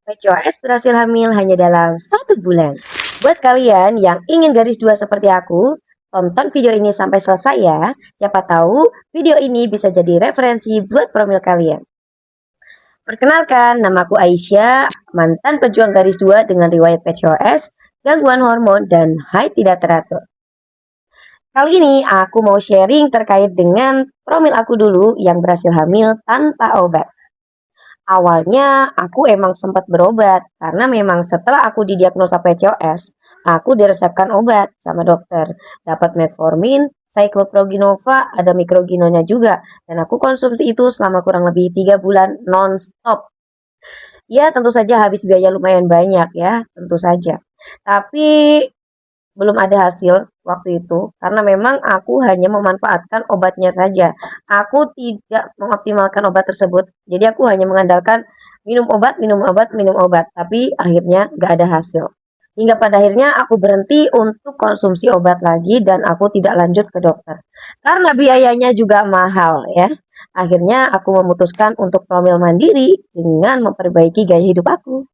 PCOS berhasil hamil hanya dalam 1 bulan. Buat kalian yang ingin garis 2 seperti aku, tonton video ini sampai selesai ya. Siapa tahu video ini bisa jadi referensi buat profil kalian. Perkenalkan, namaku Aisyah, mantan pejuang garis 2 dengan riwayat PCOS, gangguan hormon, dan haid tidak teratur. Kali ini aku mau sharing terkait dengan profil aku dulu yang berhasil hamil tanpa obat. Awalnya aku emang sempat berobat karena memang setelah aku didiagnosa PCOS, aku diresepkan obat sama dokter. Dapat metformin, cycloproginova, ada mikroginonnya juga. Dan aku konsumsi itu selama kurang lebih 3 bulan non-stop. Ya tentu saja habis biaya lumayan banyak ya, tentu saja. Tapi belum ada hasil waktu itu karena memang aku hanya memanfaatkan obatnya saja. Aku tidak mengoptimalkan obat tersebut. Jadi aku hanya mengandalkan minum obat, minum obat, minum obat. Tapi akhirnya gak ada hasil. Hingga pada akhirnya aku berhenti untuk konsumsi obat lagi dan aku tidak lanjut ke dokter. Karena biayanya juga mahal ya. Akhirnya aku memutuskan untuk promil mandiri dengan memperbaiki gaya hidup aku.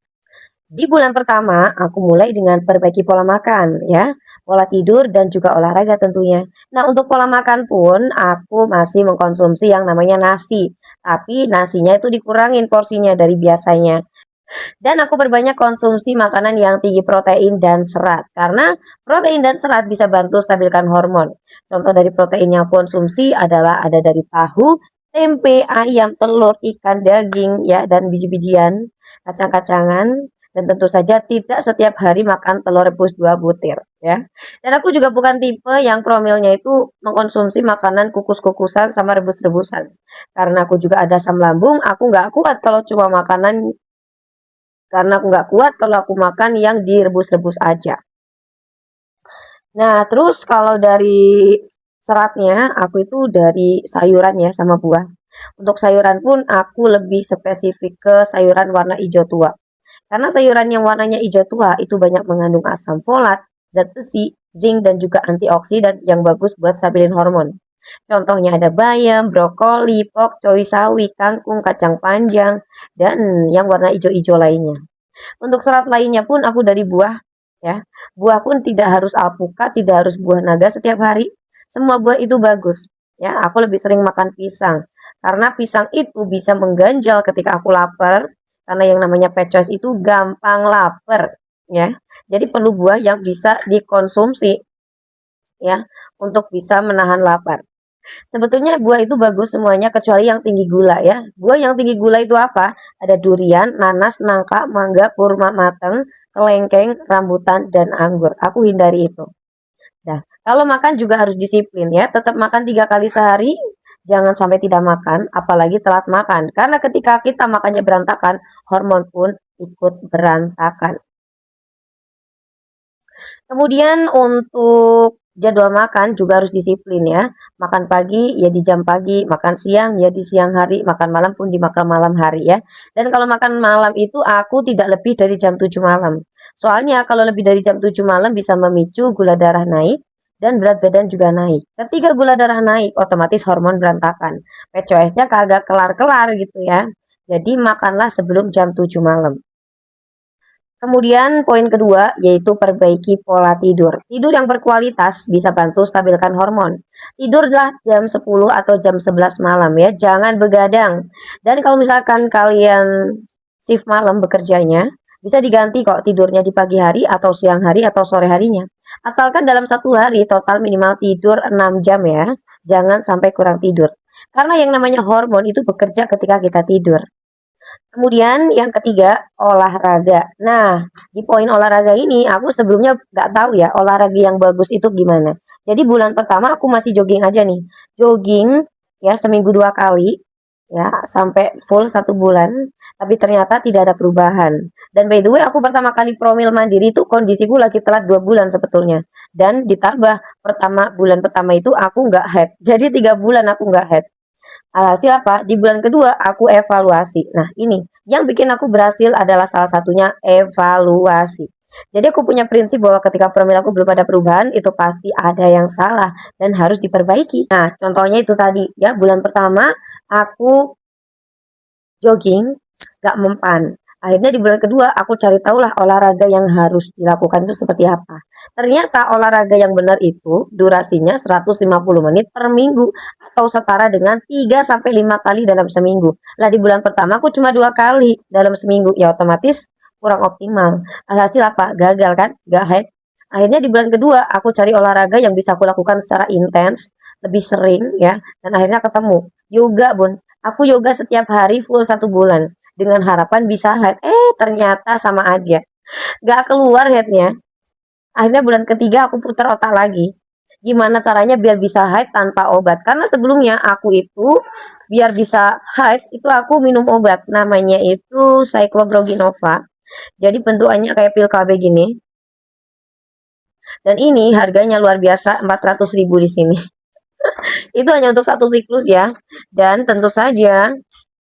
Di bulan pertama, aku mulai dengan perbaiki pola makan, ya, pola tidur, dan juga olahraga tentunya. Nah, untuk pola makan pun, aku masih mengkonsumsi yang namanya nasi. Tapi nasinya itu dikurangin porsinya dari biasanya. Dan aku perbanyak konsumsi makanan yang tinggi protein dan serat. Karena protein dan serat bisa bantu stabilkan hormon. Contoh dari protein yang aku konsumsi adalah ada dari tahu, tempe, ayam, telur, ikan, daging, ya, dan biji-bijian, kacang-kacangan, dan tentu saja tidak setiap hari makan telur rebus 2 butir, ya. Dan aku juga bukan tipe yang promilnya itu mengkonsumsi makanan kukus-kukusan sama rebus-rebusan. Karena aku juga ada asam lambung, aku nggak kuat kalau cuma makanan karena aku nggak kuat kalau aku makan yang direbus-rebus aja. Nah, terus kalau dari seratnya, aku itu dari sayuran ya sama buah. Untuk sayuran pun aku lebih spesifik ke sayuran warna hijau tua. Karena sayuran yang warnanya hijau tua itu banyak mengandung asam folat, zat besi, zinc, dan juga antioksidan yang bagus buat stabilin hormon. Contohnya ada bayam, brokoli, pokcoy, sawi, kangkung, kacang panjang, dan yang warna hijau-hijau lainnya. Untuk serat lainnya pun aku dari buah, ya. Buah pun tidak harus alpukat, tidak harus buah naga setiap hari. Semua buah itu bagus, ya. Aku lebih sering makan pisang karena pisang itu bisa mengganjal ketika aku lapar. Karena yang namanya PCOS itu gampang lapar, ya. Jadi perlu buah yang bisa dikonsumsi, ya, untuk bisa menahan lapar. Sebetulnya buah itu bagus semuanya kecuali yang tinggi gula ya. Buah yang tinggi gula itu apa? Ada durian, nanas, nangka, mangga, kurma matang, kelengkeng, rambutan, dan anggur. Aku hindari itu. Nah, kalau makan juga harus disiplin ya. Tetap makan 3 kali sehari. Jangan sampai tidak makan, apalagi telat makan. Karena ketika kita makannya berantakan, hormon pun ikut berantakan. Kemudian untuk jadwal makan juga harus disiplin ya. Makan pagi ya di jam pagi, makan siang ya di siang hari, makan malam pun di makan malam hari ya. Dan kalau makan malam itu aku tidak lebih dari jam 7 malam. Soalnya kalau lebih dari jam 7 malam bisa memicu gula darah naik dan berat badan juga naik. Ketika gula darah naik, otomatis hormon berantakan. PCOS-nya kagak kelar-kelar gitu ya. Jadi makanlah sebelum jam 7 malam. Kemudian poin kedua yaitu perbaiki pola tidur. Tidur yang berkualitas bisa bantu stabilkan hormon. Tidurlah jam 10 atau jam 11 malam ya, jangan begadang. Dan kalau misalkan kalian shift malam bekerjanya, bisa diganti kok tidurnya di pagi hari atau siang hari atau sore harinya. Asalkan dalam 1 hari total minimal tidur 6 jam ya, jangan sampai kurang tidur. Karena yang namanya hormon itu bekerja ketika kita tidur. Kemudian yang ketiga, olahraga. Nah, di poin olahraga ini aku sebelumnya nggak tahu ya olahraga yang bagus itu gimana. Jadi bulan pertama aku masih jogging aja nih. Jogging ya seminggu 2 kali ya sampai full 1 bulan. Tapi ternyata tidak ada perubahan. Dan by the way aku pertama kali promil mandiri itu kondisiku lagi telat 2 bulan sebetulnya. Dan ditambah bulan pertama itu aku nggak head. Jadi 3 bulan aku nggak head. Alhasil apa? Di bulan kedua aku evaluasi. Nah, ini yang bikin aku berhasil adalah salah satunya evaluasi. Jadi aku punya prinsip bahwa ketika perilaku belum ada perubahan, itu pasti ada yang salah dan harus diperbaiki. Nah, contohnya itu tadi ya, bulan pertama aku jogging gak mempan. Akhirnya di bulan kedua aku cari tahulah olahraga yang harus dilakukan itu seperti apa. Ternyata olahraga yang benar itu durasinya 150 menit per minggu atau setara dengan 3 sampai 5 kali dalam seminggu. Lah di bulan pertama aku cuma 2 kali dalam seminggu, ya otomatis kurang optimal. Alhasil apa? Gagal kan? Gak head. Akhirnya di bulan kedua aku cari olahraga yang bisa aku lakukan secara intens, lebih sering ya, dan akhirnya ketemu yoga, Bun. Aku yoga setiap hari full 1 bulan dengan harapan bisa head. Ternyata sama aja. Gak keluar headnya. Akhirnya bulan ketiga aku putar otak lagi. Gimana caranya biar bisa haid tanpa obat? Karena sebelumnya aku itu biar bisa haid itu aku minum obat. Namanya itu Cyclobroginova. Jadi bentukannya kayak pil KB gini. Dan ini harganya luar biasa 400.000 di sini. Itu hanya untuk satu siklus ya. Dan tentu saja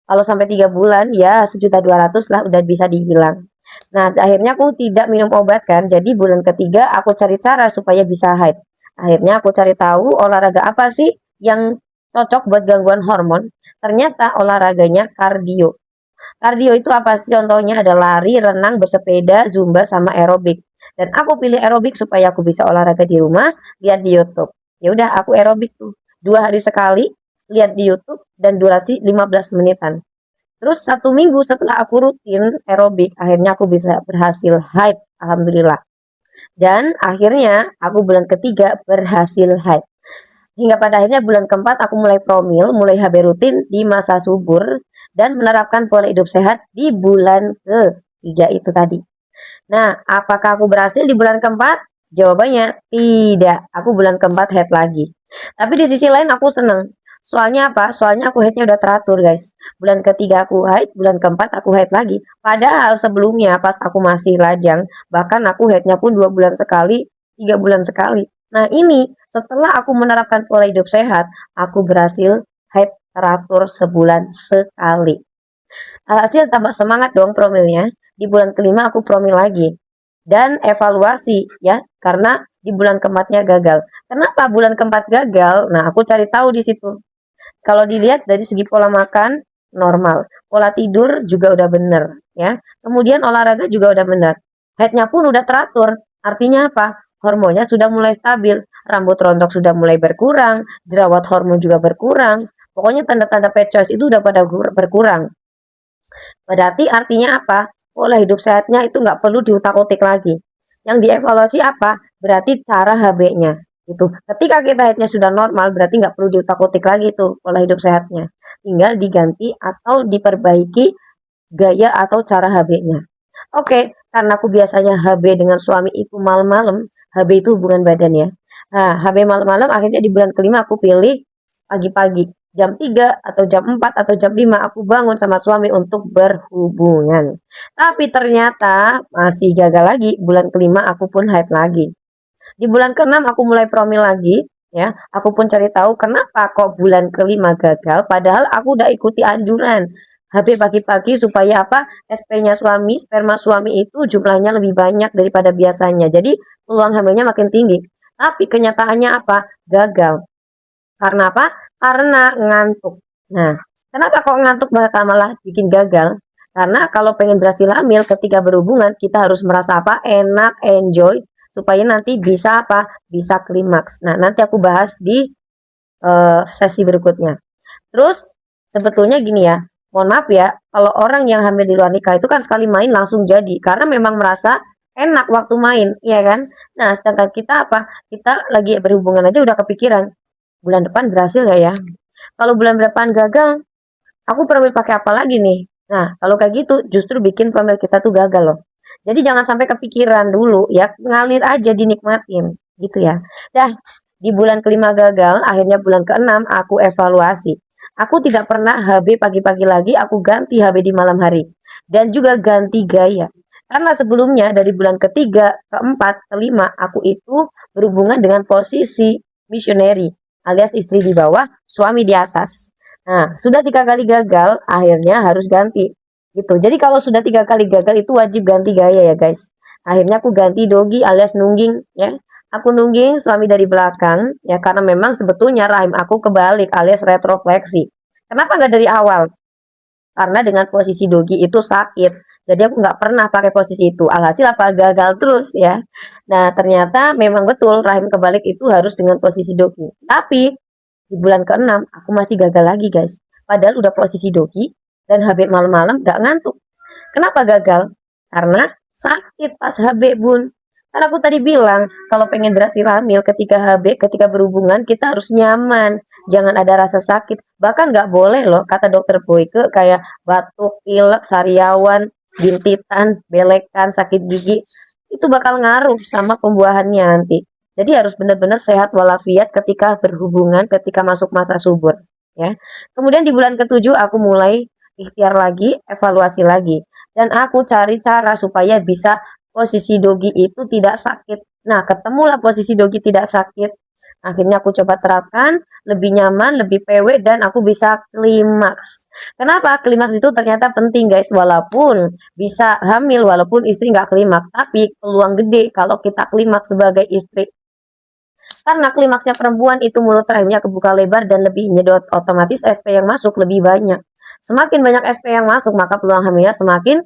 kalau sampai 3 bulan ya 1.200.000 lah udah bisa dibilang. Nah, akhirnya aku tidak minum obat kan. Jadi bulan ketiga aku cari cara supaya bisa haid. Akhirnya aku cari tahu olahraga apa sih yang cocok buat gangguan hormon. Ternyata olahraganya kardio. Kardio itu apa sih? Contohnya ada lari, renang, bersepeda, zumba, sama aerobik. Dan aku pilih aerobik supaya aku bisa olahraga di rumah, lihat di YouTube. Ya udah, aku aerobik tuh 2 hari sekali, lihat di YouTube dan durasi 15 menitan. Terus 1 minggu setelah aku rutin aerobik, akhirnya aku bisa berhasil haid, alhamdulillah. Dan akhirnya aku bulan ketiga berhasil haid. Hingga pada akhirnya bulan keempat aku mulai promil, mulai HB rutin di masa subur dan menerapkan pola hidup sehat di bulan ketiga itu tadi. Nah, apakah aku berhasil di bulan keempat? Jawabannya tidak. Aku bulan keempat head lagi. Tapi di sisi lain aku seneng. Soalnya apa? Soalnya aku headnya udah teratur guys. Bulan ketiga aku haid, bulan keempat aku haid lagi. Padahal sebelumnya pas aku masih lajang, bahkan aku haidnya pun 2 bulan sekali, 3 bulan sekali. Nah ini setelah aku menerapkan pola hidup sehat, aku berhasil haid teratur sebulan sekali. Alhasil tambah semangat dong promilnya. Di bulan kelima aku promil lagi. Dan evaluasi ya, karena di bulan keempatnya gagal. Kenapa bulan keempat gagal? Nah, aku cari tahu di situ. Kalau dilihat dari segi pola makan normal, pola tidur juga udah bener ya. Kemudian olahraga juga udah bener. Headnya pun udah teratur. Artinya apa? Hormonnya sudah mulai stabil, rambut rontok sudah mulai berkurang, jerawat hormon juga berkurang. Pokoknya tanda-tanda PCOS itu udah pada berkurang. Berarti artinya apa? Pola hidup sehatnya itu nggak perlu diutak-utik lagi. Yang dievaluasi apa? Berarti cara HB-nya. Itu. Ketika kita headnya sudah normal, berarti nggak perlu diutak-utik lagi tuh pola hidup sehatnya. Tinggal diganti atau diperbaiki gaya atau cara HB-nya. Oke, karena aku biasanya HB dengan suami itu malam-malam, HB itu hubungan badan ya. Nah, HB malam-malam akhirnya di bulan kelima aku pilih pagi-pagi. Jam 3 atau jam 4 atau jam 5 aku bangun sama suami untuk berhubungan. Tapi ternyata masih gagal lagi. Bulan kelima aku pun haid lagi. Di bulan keenam aku mulai promil lagi. Ya, aku pun cari tahu kenapa kok bulan kelima gagal. Padahal aku udah ikuti anjuran. HB pagi-pagi supaya apa? SP-nya suami, sperma suami itu jumlahnya lebih banyak daripada biasanya. Jadi peluang hamilnya makin tinggi. Tapi kenyataannya apa? Gagal. Karena apa? Karena ngantuk. Nah, kenapa kok ngantuk bakal malah bikin gagal? Karena kalau pengen berhasil hamil ketika berhubungan, kita harus merasa apa? Enak, enjoy, supaya nanti bisa apa? Bisa klimaks. Nah, nanti aku bahas di sesi berikutnya. Terus, sebetulnya gini ya, mohon maaf ya, kalau orang yang hamil di luar nikah itu kan sekali main langsung jadi, karena memang merasa enak waktu main, ya kan? Nah, sedangkan kita apa? Kita lagi berhubungan aja udah kepikiran, bulan depan berhasil nggak ya? Kalau bulan depan gagal, aku promil pakai apa lagi nih? Nah, kalau kayak gitu justru bikin promil kita tuh gagal loh. Jadi jangan sampai kepikiran dulu ya, ngalir aja dinikmatin gitu ya. Dah, di bulan kelima gagal, akhirnya bulan keenam aku evaluasi. Aku tidak pernah HB pagi-pagi lagi, aku ganti HB di malam hari. Dan juga ganti gaya. Karena sebelumnya dari bulan ketiga, keempat, kelima, aku itu berhubungan dengan posisi missionary alias istri di bawah, suami di atas. Nah, sudah 3 kali gagal, akhirnya harus ganti. Gitu. Jadi kalau sudah 3 kali gagal itu wajib ganti gaya ya guys. Akhirnya aku ganti dogi alias nungging ya. Aku nungging suami dari belakang ya karena memang sebetulnya rahim aku kebalik alias retrofleksi. Kenapa nggak dari awal? karena dengan posisi dogi itu sakit. Jadi aku nggak pernah pakai posisi itu. Alhasil apa gagal terus ya. Nah ternyata memang betul rahim kebalik itu harus dengan posisi dogi. Tapi di bulan ke-6 aku masih gagal lagi guys. Padahal udah posisi dogi dan HB malam-malam gak ngantuk. Kenapa gagal? Karena sakit pas HB bun. Kan aku tadi bilang kalau pengen berhasil hamil ketika HB, ketika berhubungan kita harus nyaman, jangan ada rasa sakit. Bahkan nggak boleh loh kata dokter Boyke kayak batuk, pilek, sariawan, bintitan, belekan, sakit gigi itu bakal ngaruh sama pembuahannya nanti. Jadi harus benar-benar sehat walafiat ketika berhubungan, ketika masuk masa subur. Ya. Kemudian di bulan ke-7 aku mulai ikhtiar lagi, evaluasi lagi. Dan aku cari cara supaya bisa posisi dogi itu tidak sakit. Nah, ketemulah posisi dogi tidak sakit. Akhirnya aku coba terapkan, lebih nyaman, lebih PW, dan aku bisa klimaks. Kenapa? Klimaks itu ternyata penting guys, walaupun bisa hamil, walaupun istri nggak klimaks, tapi peluang gede kalau kita klimaks sebagai istri. Karena klimaksnya perempuan itu mulut rahimnya kebuka lebar dan lebih nyedot, otomatis SP yang masuk lebih banyak. Semakin banyak SP yang masuk, maka peluang hamilnya semakin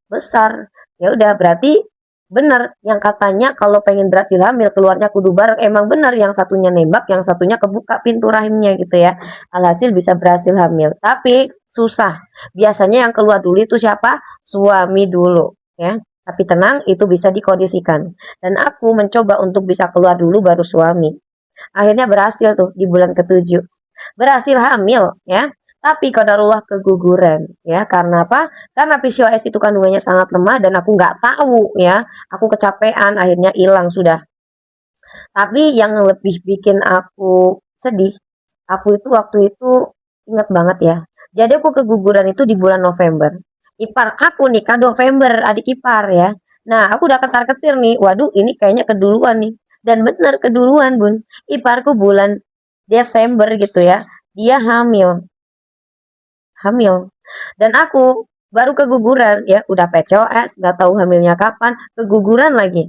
besar. Ya udah berarti benar yang katanya kalau pengen berhasil hamil keluarnya kudu bareng, emang benar yang satunya nembak yang satunya kebuka pintu rahimnya gitu ya, alhasil bisa berhasil hamil. Tapi susah, biasanya yang keluar dulu itu siapa? Suami dulu ya, tapi tenang itu bisa dikondisikan dan aku mencoba untuk bisa keluar dulu baru suami. Akhirnya berhasil tuh di bulan ke-7 berhasil hamil ya. Tapi qadarullah keguguran ya. Karena apa? Karena PCOS itu kandungannya sangat lemah dan aku nggak tahu ya. Aku kecapean akhirnya hilang sudah. Tapi yang lebih bikin aku sedih, aku itu waktu itu inget banget ya. Jadi aku keguguran itu di bulan November. Ipar aku nikah November, adik ipar ya. Nah, aku udah ketar-ketir nih. Waduh, ini kayaknya keduluan nih. Dan bener keduluan, Bun. Iparku bulan Desember gitu ya. Dia hamil. Hamil. Dan aku baru keguguran ya, udah PCOS, nggak tahu hamilnya kapan, keguguran lagi.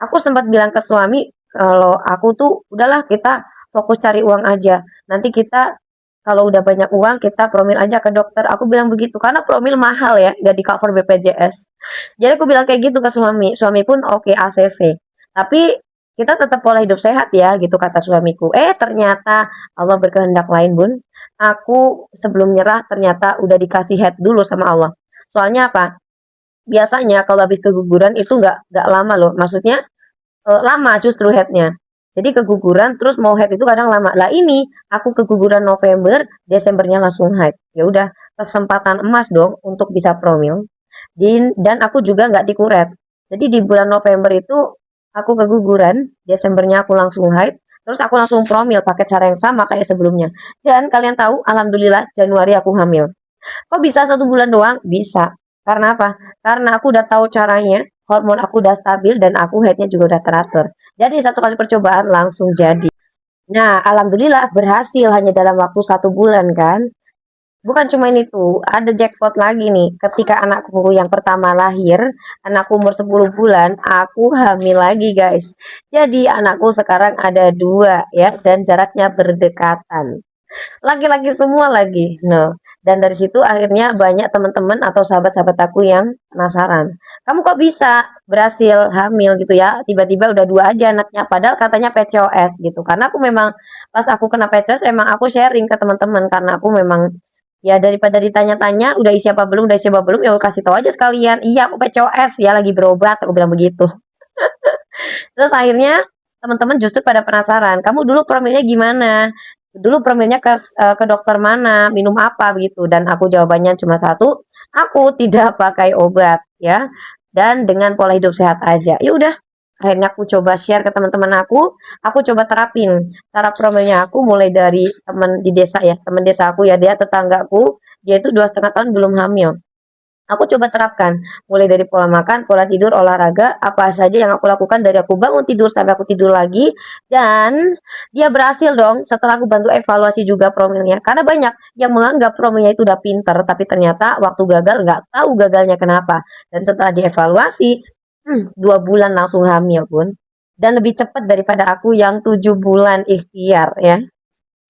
Aku sempat bilang ke suami kalau aku tuh udahlah kita fokus cari uang aja. Nanti kita kalau udah banyak uang kita promil aja ke dokter. Aku bilang begitu karena promil mahal ya, nggak di cover BPJS. Jadi aku bilang kayak gitu ke suami. Suami pun oke ACC. Tapi kita tetap pola hidup sehat ya, gitu kata suamiku. Ternyata Allah berkehendak lain, Bun. Aku sebelum nyerah ternyata udah dikasih head dulu sama Allah. Soalnya apa? Biasanya kalau habis keguguran itu nggak lama loh. Maksudnya lama justru headnya. Jadi keguguran terus mau head itu kadang lama. Lah ini aku keguguran November, Desembernya langsung head. Ya udah kesempatan emas dong untuk bisa promil. Dan aku juga nggak dikuret. Jadi di bulan November itu aku keguguran, Desembernya aku langsung haid, terus aku langsung promil pakai cara yang sama kayak sebelumnya. Dan kalian tahu, alhamdulillah Januari aku hamil. Kok bisa 1 bulan doang? Bisa. Karena apa? Karena aku udah tahu caranya, hormon aku udah stabil dan aku haidnya juga udah teratur. Jadi 1 kali percobaan langsung jadi. Nah, alhamdulillah berhasil hanya dalam waktu 1 bulan kan. Bukan cuma itu, ada jackpot lagi nih. Ketika anakku yang pertama lahir, anakku umur 10 bulan, aku hamil lagi guys. Jadi anakku sekarang ada 2 ya, dan jaraknya berdekatan. Laki-laki semua lagi. No. Dan dari situ akhirnya banyak teman-teman atau sahabat-sahabat aku yang penasaran. Kamu kok bisa berhasil hamil gitu ya? Tiba-tiba udah 2 aja anaknya. Padahal katanya PCOS gitu. Karena aku memang pas aku kena PCOS emang aku sharing ke teman-teman karena aku memang ya daripada ditanya-tanya udah isi apa belum ya aku kasih tahu aja sekalian. Iya aku PCOS ya lagi berobat aku bilang begitu. Terus akhirnya teman-teman justru pada penasaran, kamu dulu promilnya gimana? Dulu promilnya ke dokter mana, minum apa begitu. Dan aku jawabannya cuma satu, aku tidak pakai obat ya. Dan dengan pola hidup sehat aja. Ya udah, akhirnya aku coba share ke teman-teman aku coba terapin cara promilnya aku mulai dari teman di desa ya, teman desa aku ya, dia tetanggaku, dia itu 2,5 tahun belum hamil. Aku coba terapkan, mulai dari pola makan, pola tidur, olahraga, apa saja yang aku lakukan dari aku bangun tidur sampai aku tidur lagi, dan dia berhasil dong setelah aku bantu evaluasi juga promilnya. Karena banyak yang menganggap promilnya itu udah pinter, tapi ternyata waktu gagal nggak tahu gagalnya kenapa. Dan setelah dievaluasi, 2 bulan langsung hamil pun. Dan lebih cepat daripada aku yang 7 bulan ikhtiar ya.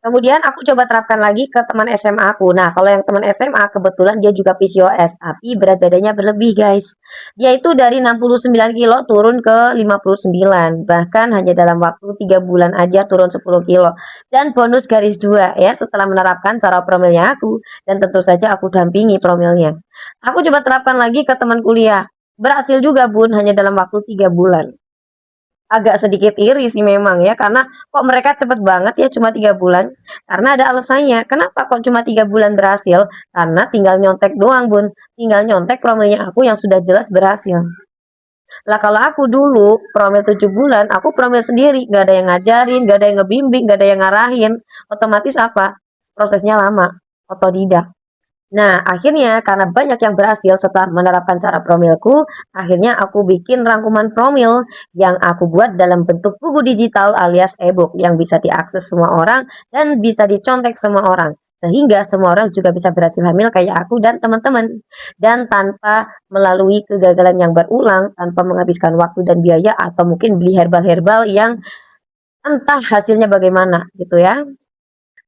Kemudian aku coba terapkan lagi ke teman SMA aku. Nah, kalau yang teman SMA kebetulan dia juga PCOS, tapi berat badannya berlebih, guys. Dia itu dari 69 kilo turun ke 59, bahkan hanya dalam waktu 3 bulan aja turun 10 kilo. Dan bonus garis 2 ya, setelah menerapkan cara promilnya aku, dan tentu saja aku dampingi promilnya. Aku coba terapkan lagi ke teman kuliah. Berhasil juga, Bun, hanya dalam waktu 3 bulan. Agak sedikit iri sih memang ya, karena kok mereka cepet banget ya cuma 3 bulan. Karena ada alasannya. Kenapa kok cuma 3 bulan berhasil? Karena tinggal nyontek doang, Bun. Tinggal nyontek promilnya aku yang sudah jelas berhasil. Lah kalau aku dulu promil 7 bulan, aku promil sendiri, gak ada yang ngajarin, gak ada yang ngebimbing, gak ada yang ngarahin. Otomatis apa? Prosesnya lama, otodidak. Nah, akhirnya karena banyak yang berhasil setelah menerapkan cara promilku, akhirnya aku bikin rangkuman promil yang aku buat dalam bentuk buku digital alias e-book yang bisa diakses semua orang dan bisa dicontek semua orang. Sehingga semua orang juga bisa berhasil hamil kayak aku dan teman-teman. Dan tanpa melalui kegagalan yang berulang, tanpa menghabiskan waktu dan biaya atau mungkin beli herbal-herbal yang entah hasilnya bagaimana gitu ya.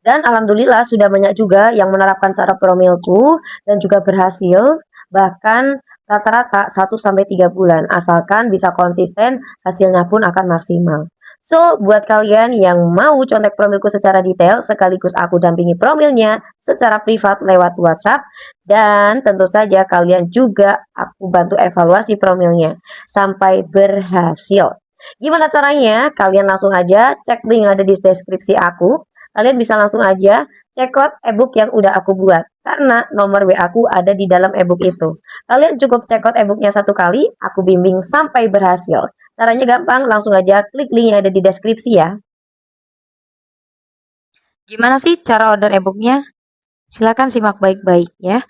Dan alhamdulillah sudah banyak juga yang menerapkan cara promilku dan juga berhasil, bahkan rata-rata 1 sampai 3 bulan, asalkan bisa konsisten, hasilnya pun akan maksimal. So, buat kalian yang mau contek promilku secara detail, sekaligus aku dampingi promilnya secara privat lewat WhatsApp, dan tentu saja kalian juga aku bantu evaluasi promilnya sampai berhasil. Gimana caranya? Kalian langsung aja cek link ada di deskripsi aku. Kalian bisa langsung aja check out ebook yang udah aku buat. Karena nomor WA aku ada di dalam ebook itu. Kalian cukup check out ebooknya 1 kali, aku bimbing sampai berhasil. Caranya gampang, langsung aja klik link yang ada di deskripsi ya. Gimana sih cara order ebooknya? Silahkan simak baik-baik ya.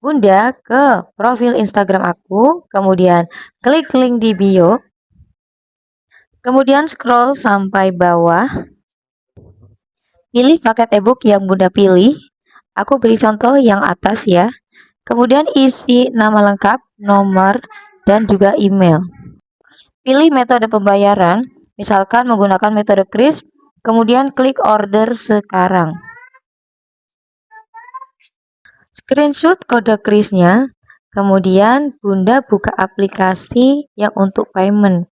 Bunda ke profil Instagram aku, kemudian klik link di bio, kemudian scroll sampai bawah, pilih paket ebook yang Bunda pilih. Aku beri contoh yang atas ya. Kemudian isi nama lengkap, nomor, dan juga email. Pilih metode pembayaran, misalkan menggunakan metode kris, kemudian klik order sekarang. Screenshot kode krisnya, kemudian Bunda buka aplikasi yang untuk payment.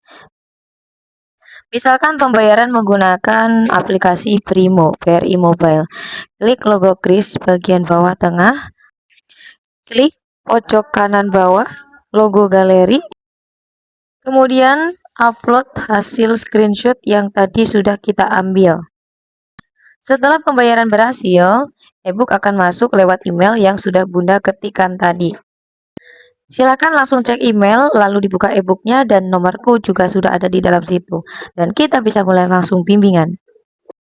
Misalkan pembayaran menggunakan aplikasi Primo, BRI Mobile. Klik logo kris bagian bawah tengah, klik pojok kanan bawah, logo galeri, kemudian upload hasil screenshot yang tadi sudah kita ambil. Setelah pembayaran berhasil, ebook akan masuk lewat email yang sudah Bunda ketikkan tadi. Silakan langsung cek email, lalu dibuka ebooknya dan nomorku juga sudah ada di dalam situ. Dan kita bisa mulai langsung bimbingan.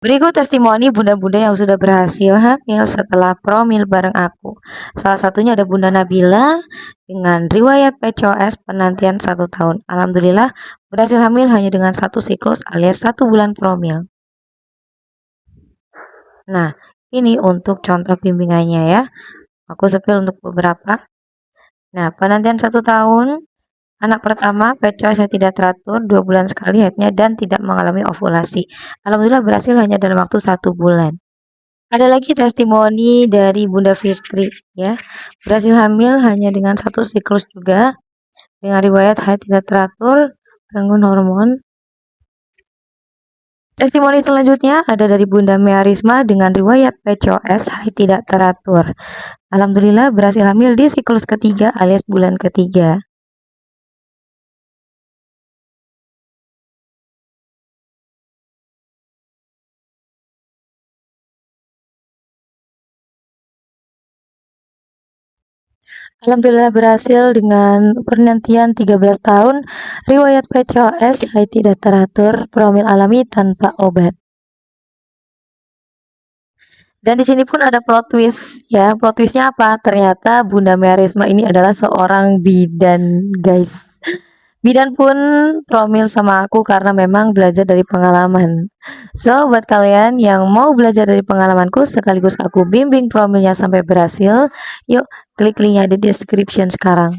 Berikut testimoni bunda-bunda yang sudah berhasil hamil setelah promil bareng aku. Salah satunya ada Bunda Nabila dengan riwayat PCOS penantian 1 tahun. Alhamdulillah berhasil hamil hanya dengan 1 siklus alias 1 bulan promil. Nah, ini untuk contoh bimbingannya ya. Aku sepil untuk beberapa. Nah, penantian 1 tahun, anak pertama PCOS yang tidak teratur, 2 bulan sekali haidnya dan tidak mengalami ovulasi. Alhamdulillah berhasil hanya dalam waktu 1 bulan. Ada lagi testimoni dari Bunda Fitri ya. Berhasil hamil hanya dengan 1 siklus juga, dengan riwayat haid tidak teratur, gangguan hormon. Testimoni selanjutnya ada dari Bunda Mearisma dengan riwayat PCOS haid tidak teratur. Alhamdulillah berhasil hamil di siklus ketiga alias bulan ketiga. Alhamdulillah berhasil dengan penantian 13 tahun, riwayat PCOS haid tidak teratur, promil alami tanpa obat. Dan di sini pun ada plot twist ya. Plot twistnya apa? Ternyata Bunda Mearisma ini adalah seorang bidan, guys. Bidan pun promil sama aku karena memang belajar dari pengalaman. So, buat kalian yang mau belajar dari pengalamanku sekaligus aku bimbing promilnya sampai berhasil, yuk klik linknya di description sekarang.